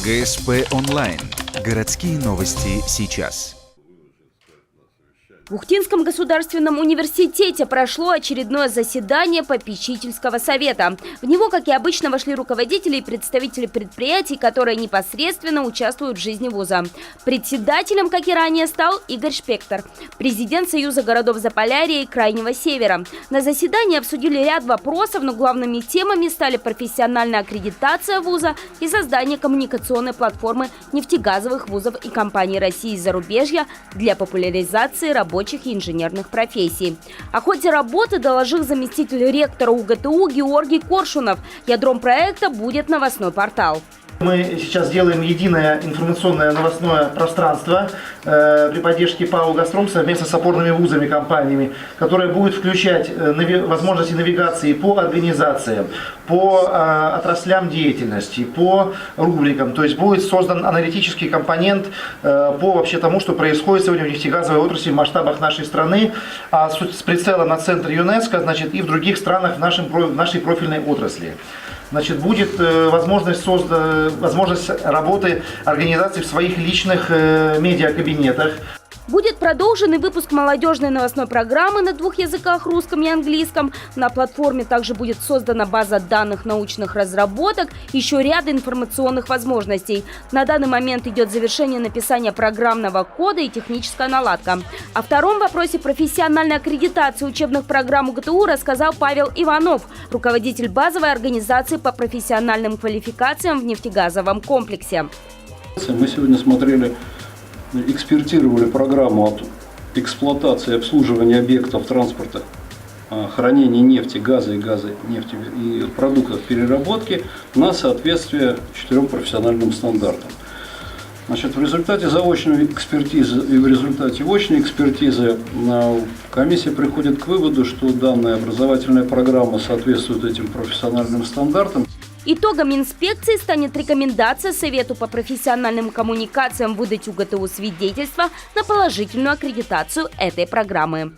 ГСП онлайн. Городские новости сейчас. В Ухтинском государственном университете прошло очередное заседание попечительского совета. В него, как и обычно, вошли руководители и представители предприятий, которые непосредственно участвуют в жизни вуза. Председателем, как и ранее, стал Игорь Шпектор, президент Союза городов Заполярья и Крайнего Севера. На заседании обсудили ряд вопросов, но главными темами стали профессиональная аккредитация вуза и создание коммуникационной платформы нефтегазовых вузов и компаний России и зарубежья для популяризации рабочих и инженерных профессий. О ходе работы доложил заместитель ректора УГТУ Георгий Коршунов. Ядром проекта будет новостной портал. Мы сейчас делаем единое информационное новостное пространство при поддержке ПАО «Газпром» совместно с опорными вузами, компаниями, которое будет включать возможности навигации по организациям, по отраслям деятельности, по рубрикам. То есть будет создан аналитический компонент по вообще тому, что происходит сегодня в нефтегазовой отрасли в масштабах нашей страны, с прицелом на центр ЮНЕСКО, значит, и в других странах в нашей профильной отрасли. Значит, будет возможность работы организаций в своих личных медиакабинетах. Будет продолжен и выпуск молодежной новостной программы на двух языках – русском и английском. На платформе также будет создана база данных научных разработок, еще ряд информационных возможностей. На данный момент идет завершение написания программного кода и техническая наладка. О втором вопросе профессиональной аккредитации учебных программ УГТУ рассказал Павел Иванов, руководитель базовой организации по профессиональным квалификациям в нефтегазовом комплексе. Мы сегодня экспертировали программу от эксплуатации и обслуживания объектов транспорта, хранения нефти, газа и нефти и продуктов переработки на соответствие 4 профессиональным стандартам. Значит, в результате заочной экспертизы и в результате очной экспертизы комиссия приходит к выводу, что данная образовательная программа соответствует этим профессиональным стандартам. Итогом инспекции станет рекомендация Совету по профессиональным коммуникациям выдать УГТУ свидетельство на положительную аккредитацию этой программы.